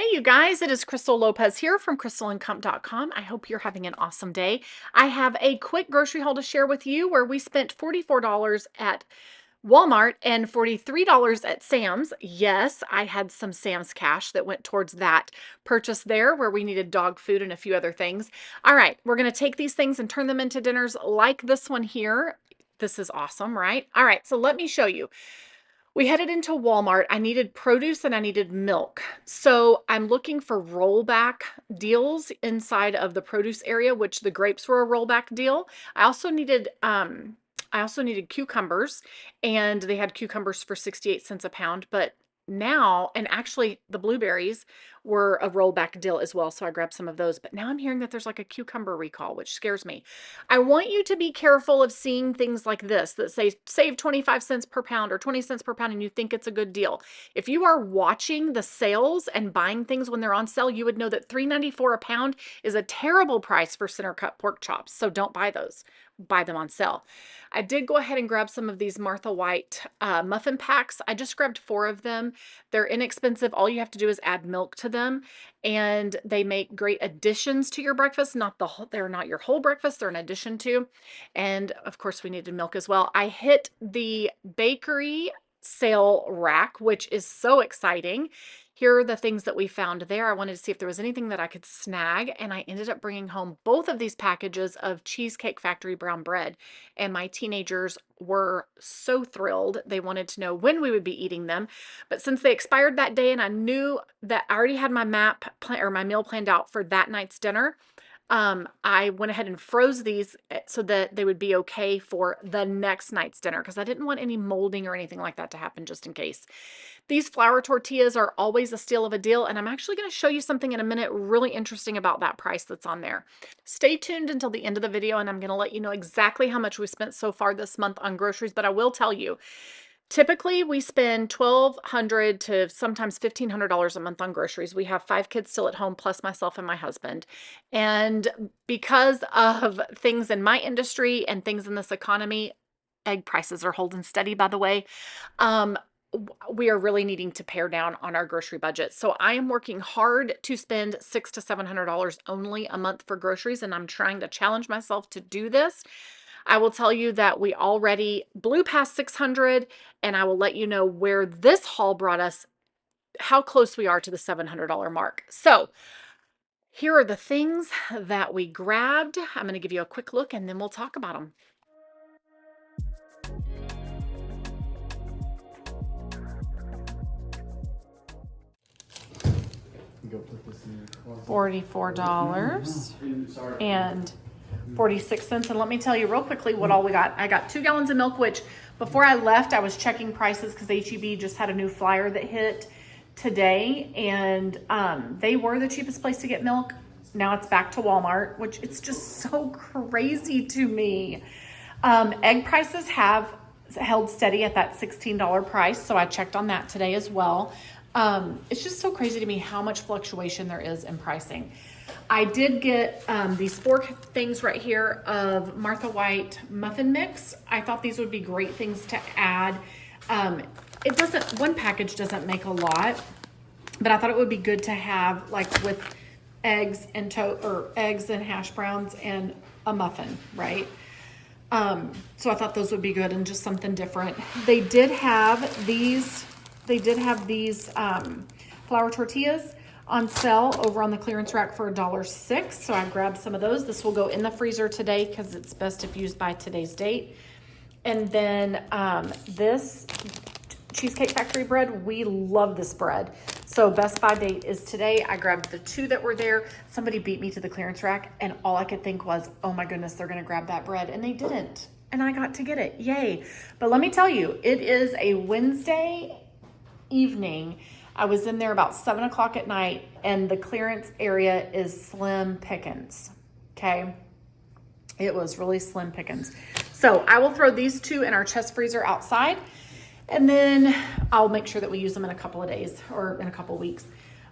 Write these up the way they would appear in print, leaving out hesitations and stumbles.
Hey, you guys, it is Crystal Lopez here from crystalandcomp.com. I hope you're having an awesome day. I have a quick grocery haul to share with you where we spent $44 at Walmart and $43 at Sam's. Yes, I had some Sam's cash that went towards that purchase there where we needed dog food and a few other things. All right, we're going to take these things and turn them into dinners like this one here. This is awesome, right? All right, so let me show you. We headed into Walmart. I needed produce and I needed milk. So I'm looking for rollback deals inside of the produce area, which the grapes were a rollback deal. I also needed cucumbers, and they had cucumbers for 68 cents a pound, but now, and actually the blueberries were a rollback deal as well, so I grabbed some of those. But now I'm hearing that there's like a cucumber recall, which scares me. I want you to be careful of seeing things like this that say save 25 cents per pound or 20 cents per pound and you think it's a good deal. If you are watching the sales and buying things when they're on sale, you would know that $3.94 a pound is a terrible price for center cut pork chops. So don't buy those. Buy them on sale. I did go ahead and grab some of these Martha White muffin packs. I just grabbed 4 of them. They're inexpensive. All you have to do is add milk to them, and they make great additions to your breakfast. They're not your whole breakfast. They're an addition to. And of course, we needed milk as well. I hit the bakery sale rack, which is so exciting. Here are the things that we found there. I wanted to see if there was anything that I could snag, and I ended up bringing home both of these packages of Cheesecake Factory brown bread, and my teenagers were so thrilled. They wanted to know when we would be eating them, but since they expired that day and I knew that I already had my my meal planned out for that night's dinner, I went ahead and froze these so that they would be okay for the next night's dinner because I didn't want any molding or anything like that to happen just in case. These flour tortillas are always a steal of a deal, and I'm actually going to show you something in a minute really interesting about that price that's on there. Stay tuned until the end of the video, and I'm going to let you know exactly how much we spent so far this month on groceries, but I will tell you, typically, we spend $1,200 to sometimes $1,500 a month on groceries. We have 5 kids still at home, plus myself and my husband. And because of things in my industry and things in this economy, egg prices are holding steady, by the way. We are really needing to pare down on our grocery budget. So I am working hard to spend $600 to $700 only a month for groceries, and I'm trying to challenge myself to do this. I will tell you that we already blew past 600, and I will let you know where this haul brought us, how close we are to the $700 mark. So here are the things that we grabbed. I'm going to give you a quick look and then we'll talk about them. $44 and 46 cents. And let me tell you real quickly what all we got. I got 2 gallons of milk, which before I left, I was checking prices because HEB just had a new flyer that hit today, and they were the cheapest place to get milk. Now it's back to Walmart, which it's just so crazy to me. Egg prices have held steady at that $16 price, so I checked on that today as well. It's just so crazy to me how much fluctuation there is in pricing. I did get these 4 things right here of Martha White muffin mix. I thought these would be great things to add. One package doesn't make a lot, but I thought it would be good to have like with eggs and eggs and hash browns and a muffin, right? So I thought those would be good and just something different. They did have these flour tortillas on sale over on the clearance rack for $1.06. So I grabbed some of those. This will go in the freezer today because it's best if used by today's date. And then this Cheesecake Factory bread, we love this bread. So best by date is today. I grabbed the 2 that were there. Somebody beat me to the clearance rack and all I could think was, oh my goodness, they're gonna grab that bread. And they didn't. And I got to get it, yay. But let me tell you, it is a Wednesday evening. I was in there about 7 o'clock at night and the clearance area is slim pickings, okay? It was really slim pickings. So I will throw these 2 in our chest freezer outside, and then I'll make sure that we use them in a couple of days or in a couple of weeks.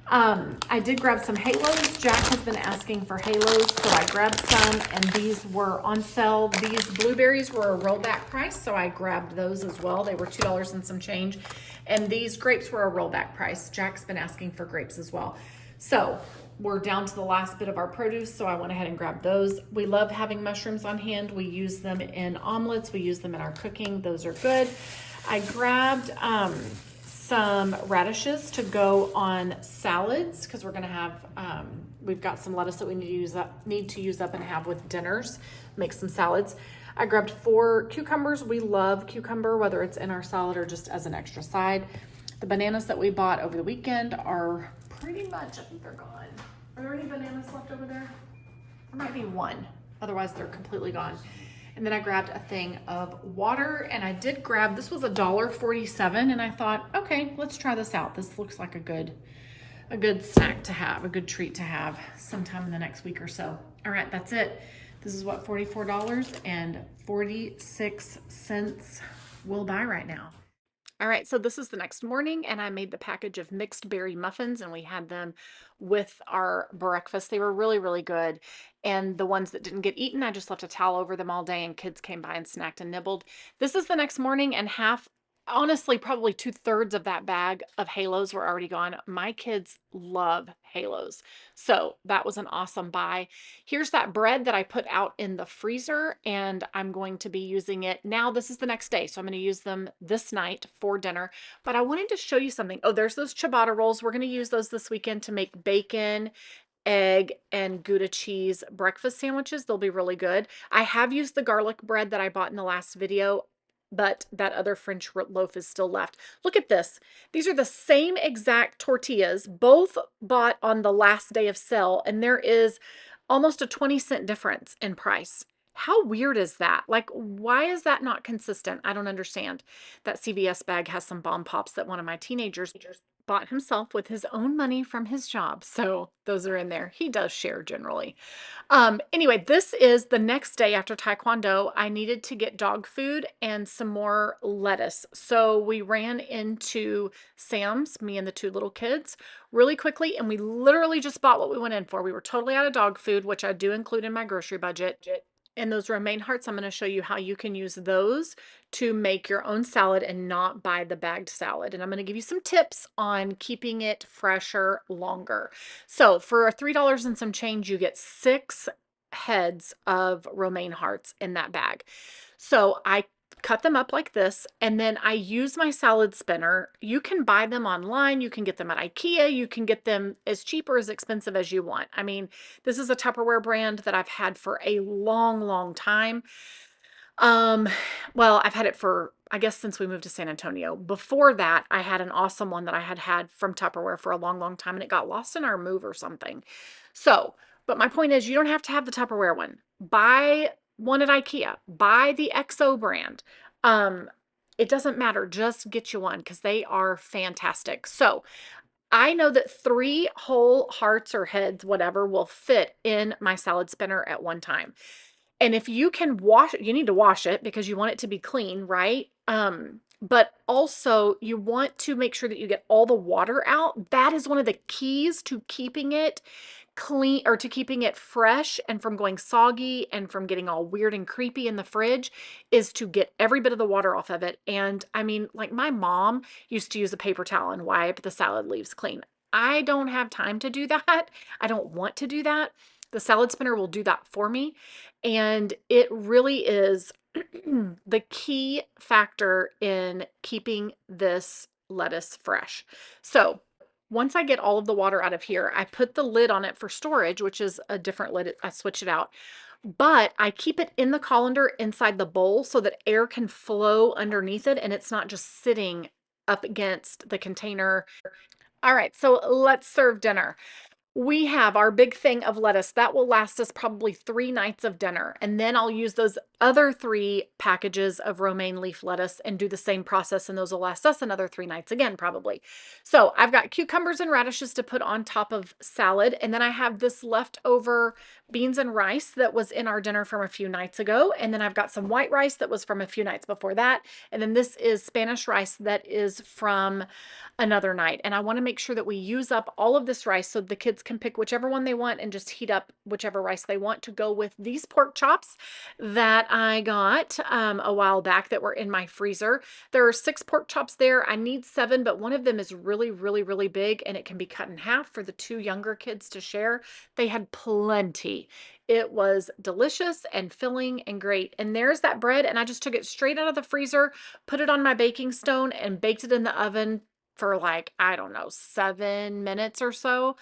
I did grab some halos. Jack has been asking for halos, so I grabbed some, and these were on sale. These blueberries were a rollback price, so I grabbed those as well. They were $2 and some change. And these grapes were a rollback price. Jack's been asking for grapes as well. So we're down to the last bit of our produce, so I went ahead and grabbed those. We love having mushrooms on hand. We use them in omelets. We use them in our cooking. Those are good. I grabbed some radishes to go on salads because we're going to have, we've got some lettuce that we need to use up and have with dinners. Make some salads. I grabbed 4 cucumbers. We love cucumber, whether it's in our salad or just as an extra side. The bananas that we bought over the weekend are pretty much, I think they're gone. Are there any bananas left over there? There might be one. Otherwise, they're completely gone. And then I grabbed a thing of water, and I did grab, this was $1.47, and I thought, okay, let's try this out. This looks like a good snack to have, a good treat to have sometime in the next week or so. All right, that's it. This is what $44.46 will buy right now. All right, so this is the next morning, and I made the package of mixed berry muffins, and we had them with our breakfast. They were really, really good. And the ones that didn't get eaten, I just left a towel over them all day, and kids came by and snacked and nibbled. This is the next morning, and honestly, probably 2/3 of that bag of Halos were already gone. My kids love Halos. So that was an awesome buy. Here's that bread that I put out in the freezer, and I'm going to be using it now. This is the next day, so I'm going to use them this night for dinner. But I wanted to show you something. Oh, there's those ciabatta rolls. We're going to use those this weekend to make bacon, egg, and Gouda cheese breakfast sandwiches. They'll be really good. I have used the garlic bread that I bought in the last video, but that other French loaf is still left. Look at this. These are the same exact tortillas, both bought on the last day of sale, and there is almost a 20-cent difference in price. How weird is that? Like, why is that not consistent? I don't understand. That CVS bag has some bomb pops that one of my teenagers bought himself with his own money from his job. So those are in there. He does share generally. Anyway, this is the next day after Taekwondo. I needed to get dog food and some more lettuce. So we ran into Sam's, me and the 2 little kids, really quickly, and we literally just bought what we went in for. We were totally out of dog food, which I do include in my grocery budget. And those romaine hearts, I'm going to show you how you can use those to make your own salad and not buy the bagged salad. And I'm going to give you some tips on keeping it fresher longer. So for $3 and some change, you get 6 heads of romaine hearts in that bag. So I cut them up like this, and then I use my salad spinner. You can buy them online. You can get them at IKEA. You can get them as cheap or as expensive as you want. I mean, this is a Tupperware brand that I've had for a long, long time. Well, I've had it for, I guess, since we moved to San Antonio. Before that, I had an awesome one that I had from Tupperware for a long, long time, and it got lost in our move or something. So, but my point is, you don't have to have the Tupperware one. Buy one at IKEA. Buy the XO brand. It doesn't matter. Just get you one because they are fantastic. So I know that 3 whole hearts or heads, whatever, will fit in my salad spinner at one time. And if you can wash it, you need to wash it because you want it to be clean, right? But also you want to make sure that you get all the water out. That is one of the keys to keeping it clean, or to keeping it fresh and from going soggy and from getting all weird and creepy in the fridge, is to get every bit of the water off of it. And I mean, like, my mom used to use a paper towel and wipe the salad leaves clean. I don't have time to do that. I don't want to do that. The salad spinner will do that for me. And it really is the key factor in keeping this lettuce fresh. So once I get all of the water out of here, I put the lid on it for storage, which is a different lid. I switch it out. But I keep it in the colander inside the bowl so that air can flow underneath it and it's not just sitting up against the container. All right, so let's serve dinner. We have our big thing of lettuce. That will last us probably 3 nights of dinner. And then I'll use those other 3 packages of romaine leaf lettuce and do the same process, and those will last us another 3 nights again, probably. So I've got cucumbers and radishes to put on top of salad. And then I have this leftover beans and rice that was in our dinner from a few nights ago. And then I've got some white rice that was from a few nights before that. And then this is Spanish rice that is from another night. And I want to make sure that we use up all of this rice so the kids can pick whichever one they want and just heat up whichever rice they want to go with these pork chops that I got a while back that were in my freezer. There are 6 pork chops there. I need 7, but one of them is really, really, really big and it can be cut in half for the 2 younger kids to share. They had plenty. It was delicious and filling and great. And there's that bread, and I just took it straight out of the freezer, put it on my baking stone, and baked it in the oven for like, I don't know, 7 minutes or so.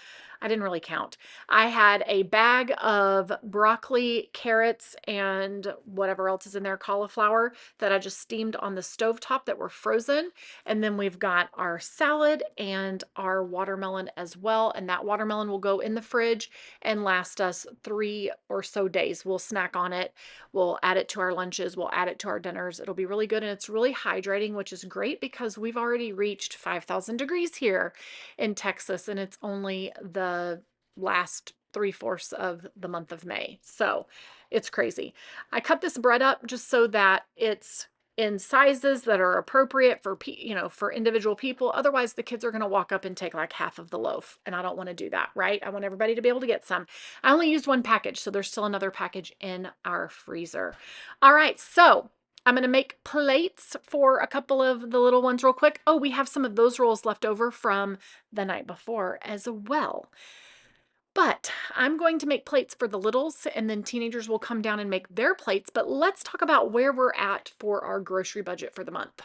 I didn't really count. I had a bag of broccoli, carrots, and whatever else is in there, cauliflower, that I just steamed on the stovetop that were frozen. And then we've got our salad and our watermelon as well. And that watermelon will go in the fridge and last us 3 or so days. We'll snack on it. We'll add it to our lunches. We'll add it to our dinners. It'll be really good. And it's really hydrating, which is great because we've already reached 5,000 degrees here in Texas, and it's only the last 3/4 of the month of May. So it's crazy. I cut this bread up just so that it's in sizes that are appropriate for, for individual people. Otherwise, the kids are going to walk up and take like half of the loaf, and I don't want to do that, right? I want everybody to be able to get some. I only used 1 package, so there's still another package in our freezer. All right, so I'm going to make plates for a couple of the little ones real quick. Oh, we have some of those rolls left over from the night before as well. But I'm going to make plates for the littles, and then teenagers will come down and make their plates. But let's talk about where we're at for our grocery budget for the month.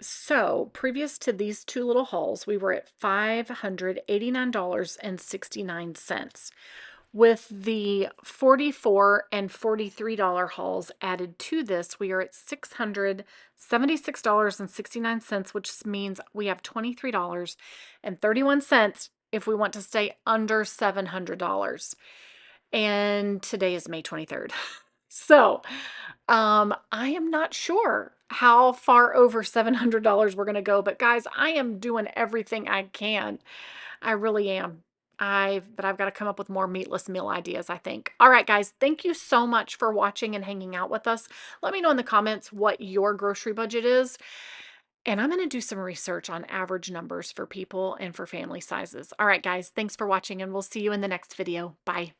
So previous to these 2 little hauls, we were at $589.69. With the $44 and $43 hauls added to this, we are at $676.69, which means we have $23.31 if we want to stay under $700. And today is May 23rd. So, I am not sure how far over $700 we're going to go, but guys, I am doing everything I can. I really am. But I've got to come up with more meatless meal ideas, I think. All right, guys, thank you so much for watching and hanging out with us. Let me know in the comments what your grocery budget is. And I'm going to do some research on average numbers for people and for family sizes. All right, guys, thanks for watching, and we'll see you in the next video. Bye.